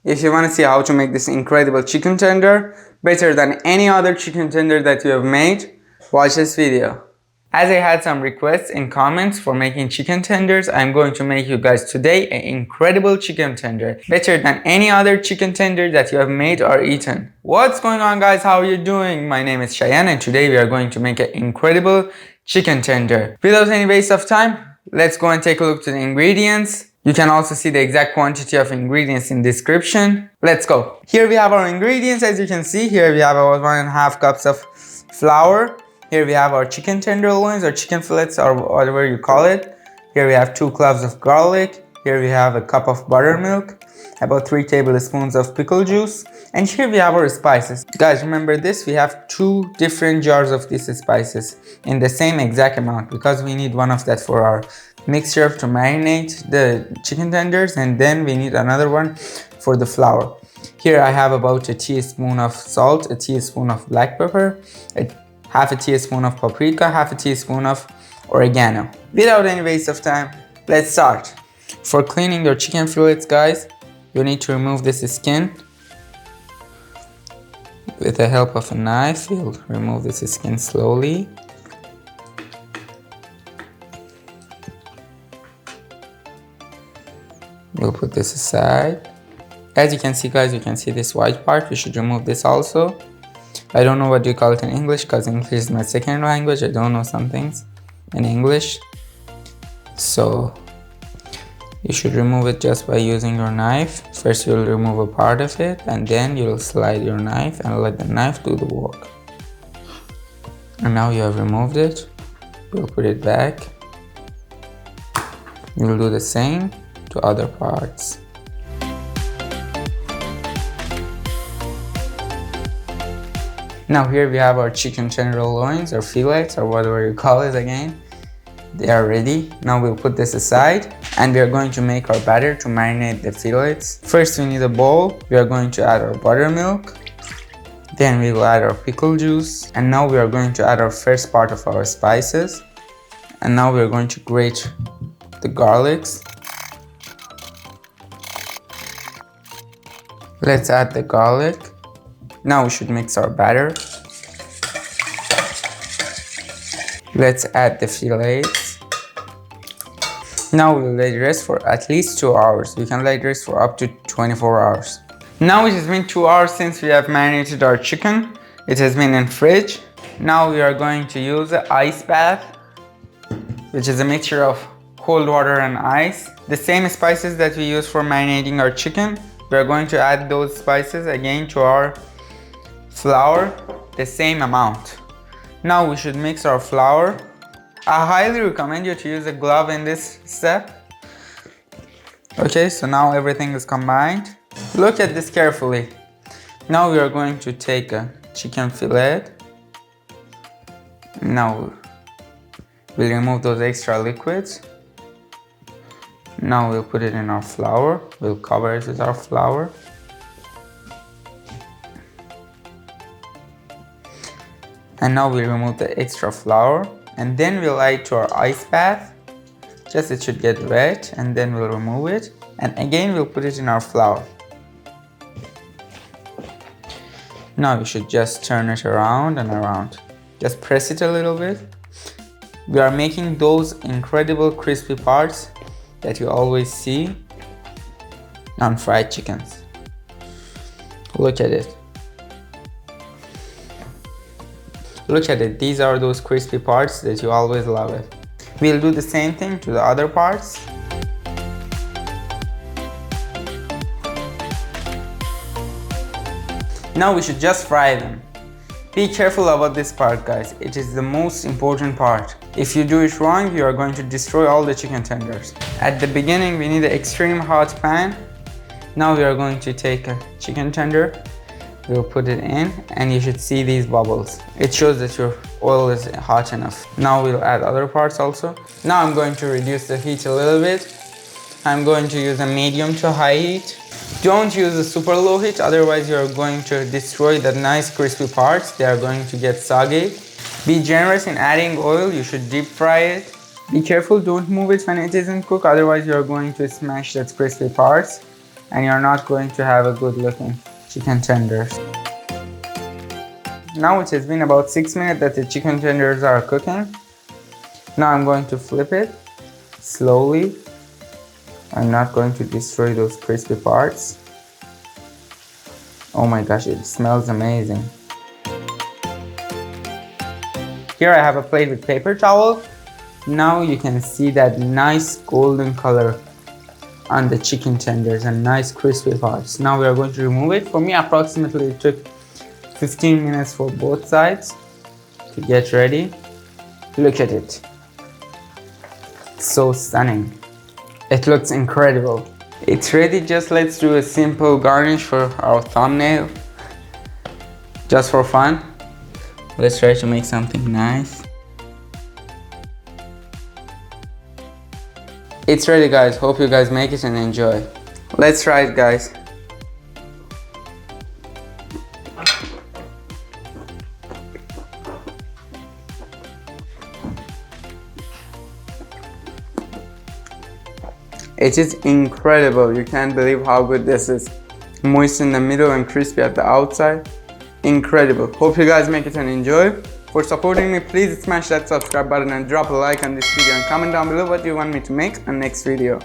If you want to see how to make this incredible chicken tender, better than any other chicken tender that you have made, watch this video. As I had some requests in comments for making chicken tenders, I'm going to make you guys today an incredible chicken tender, better than any other chicken tender that you have made or eaten. What's going on, guys? How are you doing? My name is Shayan and today we are going to make an incredible chicken tender. Without any waste of time, let's go and take a look to the ingredients. You can also see the exact quantity of ingredients in description. Let's go. Here we have our ingredients. As you can see, here we have about 1.5 cups of flour. Here we have our chicken tenderloins or chicken fillets or whatever you call it. Here we have 2 cloves of garlic. Here we have a cup of buttermilk, about 3 tablespoons of pickle juice. And here we have our spices. Guys, remember this, we have 2 different jars of these spices in the same exact amount because we need one of that for our mixture to marinate the chicken tenders, and then we need another one for the flour. Here I have about a teaspoon of salt, a teaspoon of black pepper, half a teaspoon of paprika, half a teaspoon of oregano. Without any waste of time, let's start. For cleaning your chicken fillets, guys, you need to remove this skin. With the help of a knife, you'll remove this skin slowly. We'll put this aside. As you can see, guys, you can see this white part. We should remove this also. I don't know what you call it in English because English is my second language. I don't know some things in English. So you should remove it just by using your knife. First you'll remove a part of it and then you'll slide your knife and let the knife do the work. And now you have removed it. We'll put it back. You'll do the same to other parts. Now here we have our chicken tenderloins or fillets or whatever you call it again. They are ready. Now we'll put this aside and we are going to make our batter to marinate the fillets. First we need a bowl. We are going to add our buttermilk. Then we will add our pickle juice. And now we are going to add our first part of our spices. And now we are going to grate the garlics. Let's add the garlic. Now we should mix our batter. Let's add the fillets. Now we'll let it rest for at least 2 hours. We can let it rest for up to 24 hours. Now it has been 2 hours since we have marinated our chicken. It has been in fridge. Now we are going to use an ice bath, which is a mixture of cold water and ice. The same spices that we use for marinating our chicken, we are going to add those spices again to our flour, the same amount. Now we should mix our flour. I highly recommend you to use a glove in this step. Okay, so now everything is combined. Look at this carefully. Now we are going to take a chicken fillet. Now we'll remove those extra liquids. Now we'll put it in our flour. We'll cover it with our flour. And now we'll remove the extra flour. And then we'll add it to our ice bath. Just it should get wet and then we'll remove it. And again we'll put it in our flour. Now we should just turn it around and around. Just press it a little bit. We are making those incredible crispy parts that you always see on fried chickens. Look at it. Look at it. These are those crispy parts that you always love it. We'll do the same thing to the other parts. Now we should just fry them. Be careful about this part, guys. It is the most important part. If you do it wrong, you are going to destroy all the chicken tenders. At the beginning, we need an extreme hot pan. Now we are going to take a chicken tender. We'll put it in and you should see these bubbles. It shows that your oil is hot enough. Now we'll add other parts also. Now I'm going to reduce the heat a little bit. I'm going to use a medium to high heat. Don't use a super low heat, otherwise you're going to destroy the nice crispy parts. They are going to get soggy. Be generous in adding oil. You should deep fry it. Be careful, don't move it when it isn't cooked, otherwise you're going to smash that crispy parts. and you're not going to have a good looking chicken tenders. Now it has been about 6 minutes that the chicken tenders are cooking. Now I'm going to flip it slowly. I'm not going to destroy those crispy parts. Oh my gosh, it smells amazing. Here I have a plate with paper towel. Now you can see that nice golden color on the chicken tenders and nice crispy parts. Now we are going to remove it. For me, approximately it took 15 minutes for both sides to get ready. Look at it. So stunning. It looks incredible. It's ready. Just let's do a simple garnish for our thumbnail. Just for fun. Let's try to make something nice. It's ready, guys. Hope you guys make it and enjoy. Let's try it, guys. It is incredible. You can't believe how good this is. Moist in the middle and crispy at the outside. Incredible. Hope you guys make it and enjoy. For supporting me, please smash that subscribe button and drop a like on this video and comment down below what you want me to make on next video.